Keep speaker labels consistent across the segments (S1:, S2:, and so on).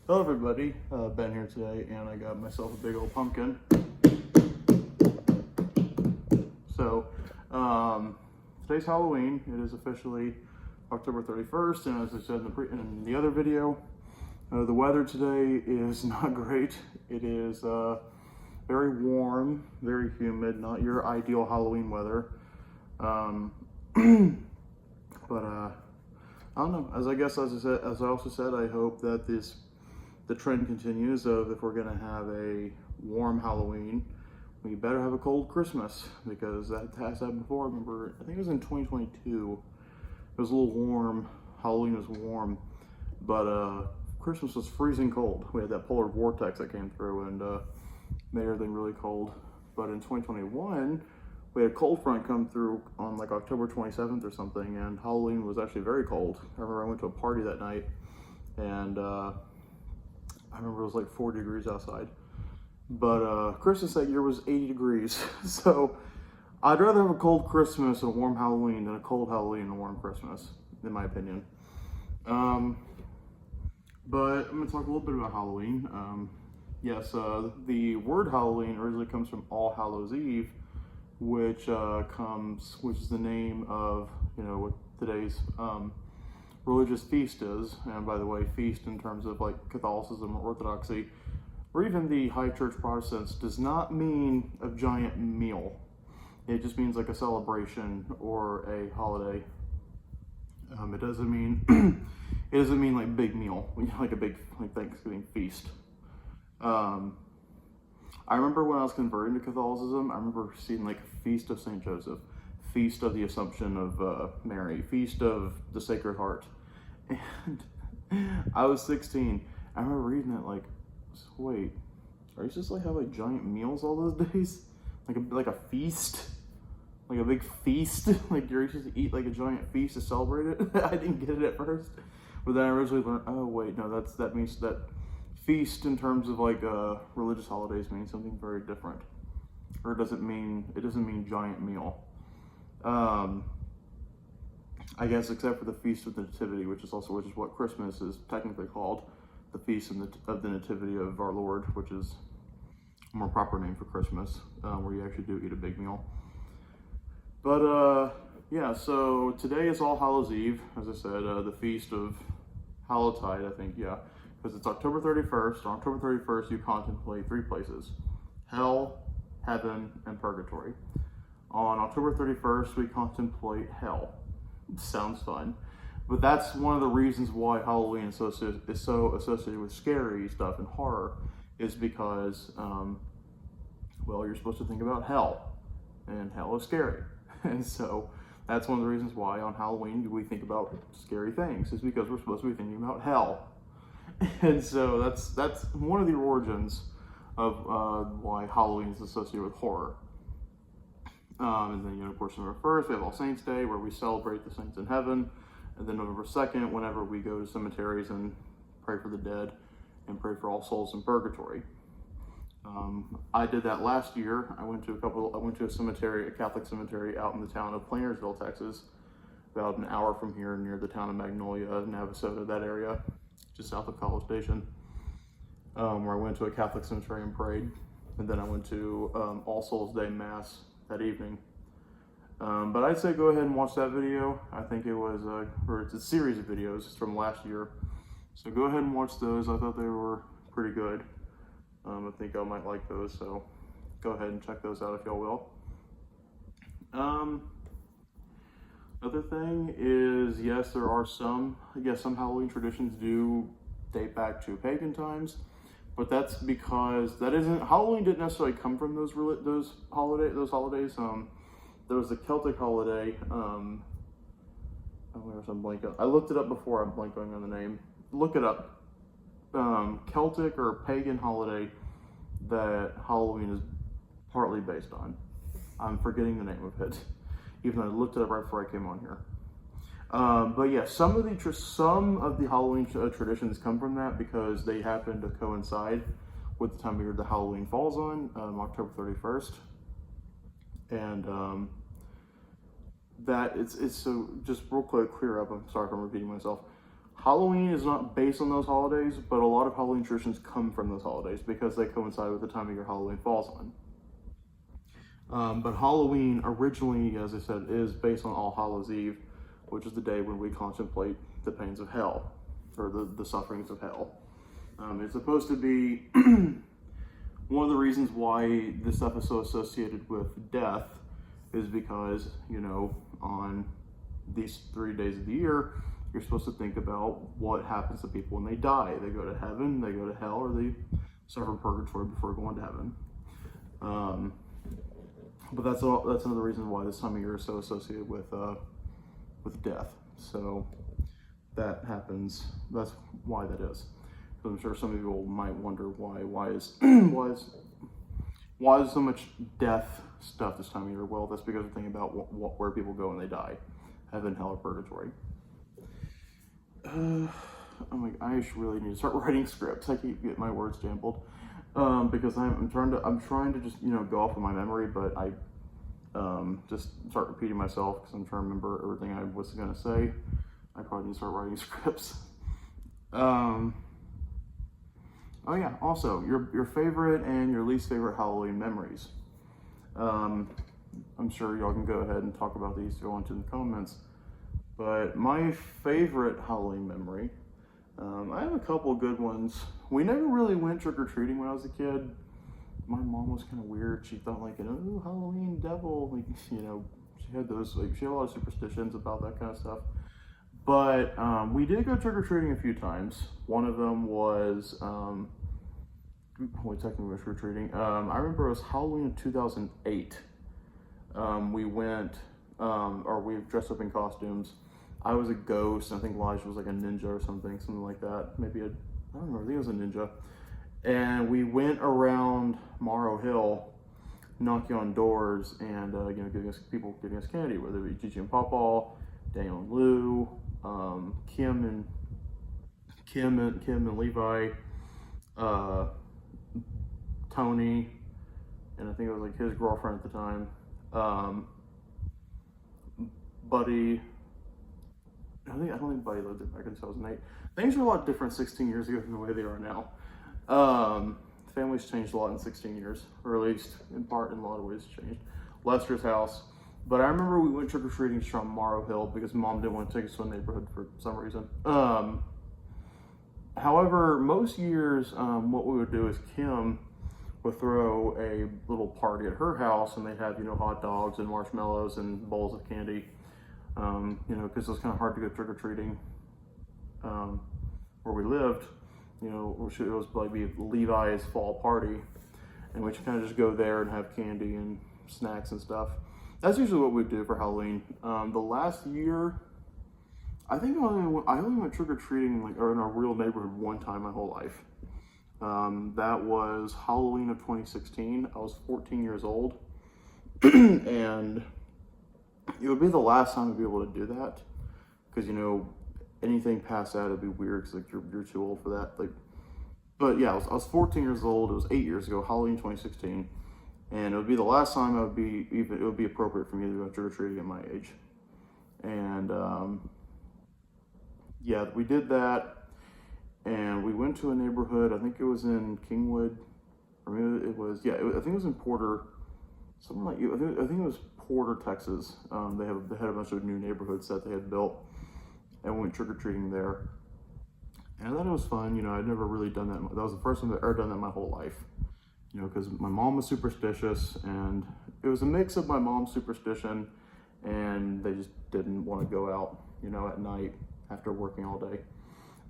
S1: Hello everybody, Ben here today, and I got myself a big old pumpkin. So, today's Halloween. It is officially October 31st, and as I said in the other video, the weather today is not great. It is very warm, very humid, not your ideal Halloween weather. But I don't know. As I also said, I hope that the trend continues of if we're gonna have a warm Halloween, we better have a cold Christmas, because that has happened before. I remember, I think it was in 2022. It was a little warm. Halloween was warm, but Christmas was freezing cold. We had that polar vortex that came through and made everything really cold. But in 2021, we had a cold front come through on like October 27th or something, and Halloween was actually very cold. I remember I went to a party that night, and I remember it was like 40 degrees outside. But Christmas that year was 80 degrees. So I'd rather have a cold Christmas and a warm Halloween than a cold Halloween and a warm Christmas, in my opinion. But I'm gonna talk a little bit about Halloween. Yes, the word Halloween originally comes from All Hallows Eve, which is the name of, what today's religious feast is. And by the way, feast in terms of like Catholicism or Orthodoxy, or even the High Church Protestants, does not mean a giant meal. It just means like a celebration or a holiday. It doesn't mean it doesn't mean like big meal, like a big like Thanksgiving feast. I remember when I was converting to Catholicism, I remember seeing like Feast of Saint Joseph, Feast of the Assumption of Mary, Feast of the Sacred Heart, and I was 16. I remember reading that like, wait, are you supposed to like have like giant meals all those days? Like a feast? Like a big feast? Like you're supposed to eat like a giant feast to celebrate it? I didn't get it at first. But then I originally learned, oh wait, no, that means that feast in terms of like religious holidays means something very different. Or it doesn't mean giant meal. I guess except for the Feast of the Nativity, which is what Christmas is technically called. The Feast of the Nativity of our Lord, which is a more proper name for Christmas, where you actually do eat a big meal. But yeah, so today is All Hallows Eve, as I said, the Feast of Hallowtide, I think, yeah, because it's October 31st. On October 31st, you contemplate three places: hell, heaven, and purgatory. On October 31st, we contemplate hell. Sounds fun. But that's one of the reasons why Halloween is so associated with scary stuff and horror, is because, well, you're supposed to think about hell, and hell is scary. And so that's one of the reasons why on Halloween we think about scary things, is because we're supposed to be thinking about hell. And so that's one of the origins of why Halloween is associated with horror. And then, of course, November 1st, we have All Saints Day, where we celebrate the saints in heaven. And then November 2nd, whenever we go to cemeteries and pray for the dead and pray for all souls in purgatory. I did that last year. I went to a cemetery, a Catholic cemetery out in the town of Plantersville, Texas, about an hour from here, near the town of Magnolia, Navasota, that area, just south of College Station, where I went to a Catholic cemetery and prayed. And then I went to All Souls Day Mass that evening. But I'd say go ahead and watch that video. I think it was, or it's a series of videos from last year. So go ahead and watch those. I thought they were pretty good. I think I might like those, so go ahead and check those out if y'all will. Other thing is, yes, there are some Halloween traditions do date back to pagan times, but that's because Halloween didn't necessarily come from those holidays. There was a Celtic holiday. I'm blanking. I looked it up before. I'm blanking on the name. Look it up. Celtic or pagan holiday that Halloween is partly based on. I'm forgetting the name of it, even though I looked it up right before I came on here. But yeah, some of the Halloween traditions come from that, because they happen to coincide with the time of year the Halloween falls on, October 31st. And that it's so, just real quick, clear up, I'm sorry if I'm repeating myself. Halloween is not based on those holidays, but a lot of Halloween traditions come from those holidays because they coincide with the time of year Halloween falls on. But Halloween originally, as I said, is based on All Hallows Eve, which is the day when we contemplate the pains of hell, or the sufferings of hell. It's supposed to be one of the reasons why this stuff is so associated with death is because, you know, on these 3 days of the year, you're supposed to think about what happens to people when they die. They go to heaven, they go to hell, or they suffer purgatory before going to heaven. But that's another reason why this time of year is so associated with death. So that happens. That's why that is. But I'm sure some people might wonder why is so much death stuff this time of year? Well, that's because we're thinking about where people go when they die, heaven, hell, or purgatory. I really need to start writing scripts. I keep getting my words jumbled because I'm trying to just, you know, go off of my memory, but I just start repeating myself because I'm trying to remember everything I was gonna say. I probably need to start writing scripts. Oh yeah, also your favorite and your least favorite Halloween memories. I'm sure y'all can go ahead and talk about these, go into the comments. But my favorite Halloween memory, I have a couple good ones. We never really went trick-or-treating when I was a kid. My mom was kind of weird. She thought like, oh, Halloween devil, like, you know, she had a lot of superstitions about that kind of stuff. But we did go trick-or-treating a few times. One of them was, technically trick-or-treating. I remember it was Halloween of 2008. We went, we dressed up in costumes. I was a ghost. I think Elijah was like a ninja or something like that. Maybe I don't know, I think it was a ninja. And we went around Morrow Hill, knocking on doors and, you know, giving us candy, whether it be Gigi and Pawpaw, Daniel and Lou, Kim and Levi, Tony, and I think it was like his girlfriend at the time, Buddy. I don't think Buddy lived there back in 2008. Things were a lot different 16 years ago than the way they are now. Families changed a lot in 16 years, or at least in a lot of ways changed. Lester's house. But I remember we went trick-or-treating from Morrow Hill because Mom didn't want to take us to a neighborhood for some reason. However, most years, what we would do is Kim would throw a little party at her house, and they'd have, you know, hot dogs and marshmallows and bowls of candy. You know, because it was kind of hard to go trick-or-treating where we lived. You know, it was like Levi's fall party, and we should kind of just go there and have candy and snacks and stuff. That's usually what we do for Halloween. The last year, I think I only went trick-or-treating or in a real neighborhood one time my whole life. That was Halloween of 2016. I was 14 years old, and it would be the last time I'd be able to do that, because, you know, anything past that would be weird because like you're too old for that. Like, but yeah, I was 14 years old. It was 8 years ago, Halloween 2016, and it would be the last time it would be appropriate for me to go trick-or-treating at my age. And yeah, we did that, and we went to a neighborhood. I think it was in Kingwood, or maybe it was, I think it was in Porter, something like, I think it was Porter, Texas. They had a bunch of new neighborhoods that they had built, and we went trick-or-treating there. And I thought it was fun. You know, I'd never really done that. That was the first time I've ever done that in my whole life. You know, because my mom was superstitious, and it was a mix of my mom's superstition, and they just didn't want to go out, you know, at night after working all day.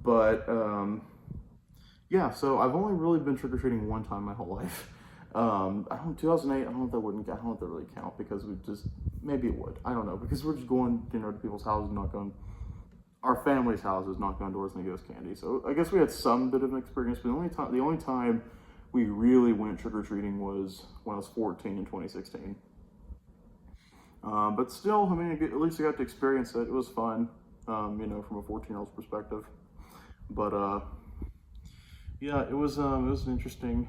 S1: But yeah, so I've only really been trick-or-treating one time my whole life. 2008, I don't know if that really count, because maybe it would. I don't know, because we're just going, you know, to people's houses, our family's houses, knocking on doors and they give us candy. So I guess we had some bit of an experience, but the only time we really went trick-or-treating was when I was 14 in 2016. But still, I mean, at least I got to experience it. It was fun, you know, from a 14-year-old's perspective. But yeah, it was an interesting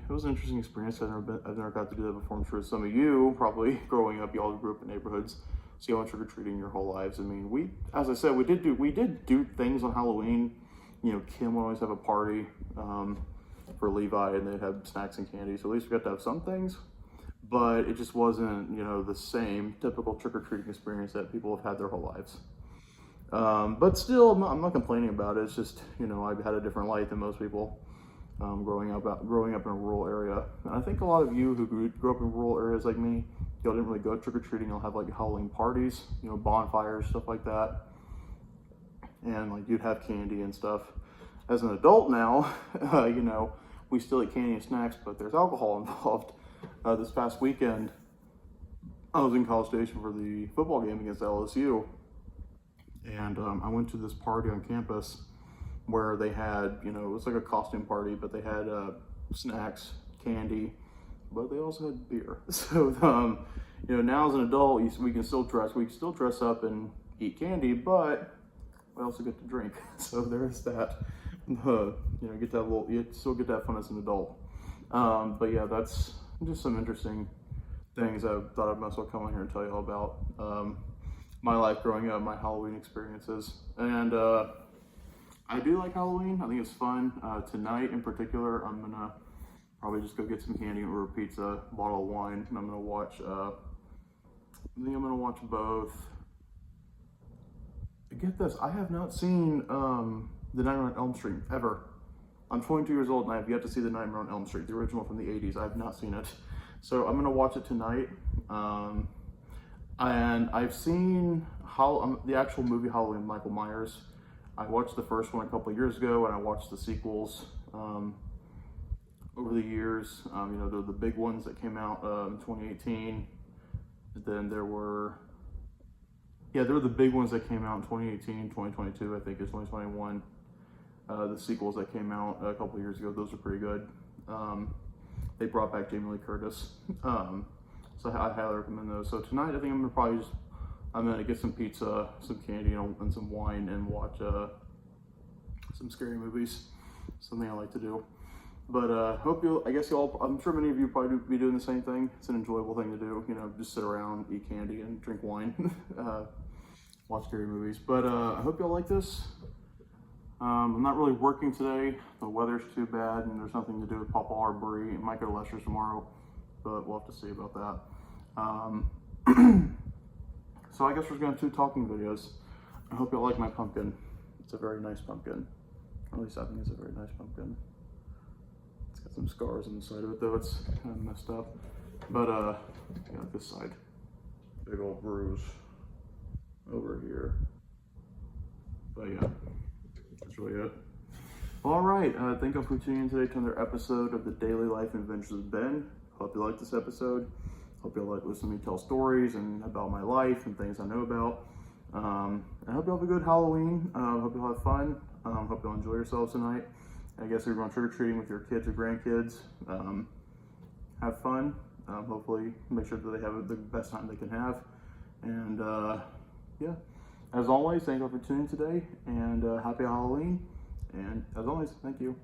S1: experience. I've never got to do that before. I'm sure some of you, probably growing up, y'all grew up in neighborhoods, so y'all went trick-or-treating your whole lives. I mean, as I said, we did do things on Halloween. Kim would always have a party for Levi, and they'd have snacks and candy. So at least we got to have some things, but it just wasn't, the same typical trick-or-treating experience that people have had their whole lives. But still, I'm not complaining about it. It's just, I've had a different life than most people growing up in a rural area. And I think a lot of you who grew up in rural areas like me, y'all didn't really go trick-or-treating. You'll have like Halloween parties, bonfires, stuff like that. And like you'd have candy and stuff. As an adult now, we still eat candy and snacks, but there's alcohol involved. This past weekend, I was in College Station for the football game against LSU. And I went to this party on campus where they had, it was like a costume party, but they had snacks, candy, but they also had beer. So, now as an adult, we can still dress up and eat candy, but we also get to drink. So there is that. Get that you still get that fun as an adult. But yeah, that's just some interesting things I thought I might as well come on here and tell you all about. My life growing up, my Halloween experiences. And I do like Halloween. I think it's fun. Tonight in particular, I'm gonna probably just go get some candy, order a pizza, bottle of wine, and I'm gonna watch, I think I'm gonna watch both. Get this, I have not seen The Nightmare on Elm Street ever. I'm 22 years old and I have yet to see The Nightmare on Elm Street, the original from the 80s. I have not seen it. So I'm gonna watch it tonight. And I've seen the actual movie Halloween, Michael Myers. I watched the first one a couple of years ago, and I watched the sequels over the years. The big ones that came out in 2018. Then there were the big ones that came out in 2018, 2022, I think is 2021. The sequels that came out a couple of years ago, those are pretty good. They brought back Jamie Lee Curtis. So I highly recommend those. So tonight, I think I'm gonna get some pizza, some candy, and some wine, and watch some scary movies. Something I like to do. But I'm sure many of you probably be doing the same thing. It's an enjoyable thing to do. Just sit around, eat candy, and drink wine, watch scary movies. But I hope y'all like this. I'm not really working today. The weather's too bad, and there's nothing to do with Papa or Brie. It might go to Lester's tomorrow, but we'll have to see about that. So I guess we're going to do 2 talking videos. I hope y'all like my pumpkin. It's a very nice pumpkin. Or at least I think it's a very nice pumpkin. It's got some scars on the side of it though. It's kind of messed up. But got this side. Big old bruise over here. But yeah, that's really it. All right, thank you for tuning in today to another episode of the Daily Life and Adventures of Ben. Hope you liked this episode. Hope you like listening to me tell stories and about my life and things I know about. I hope you have a good Halloween. Hope you'll have fun. Hope you'll enjoy yourselves tonight. I guess if you're going trick-or-treating with your kids or grandkids, have fun. Hopefully make sure that they have the best time they can have. And yeah, as always, thank you for tuning in today, and happy Halloween. And as always, thank you.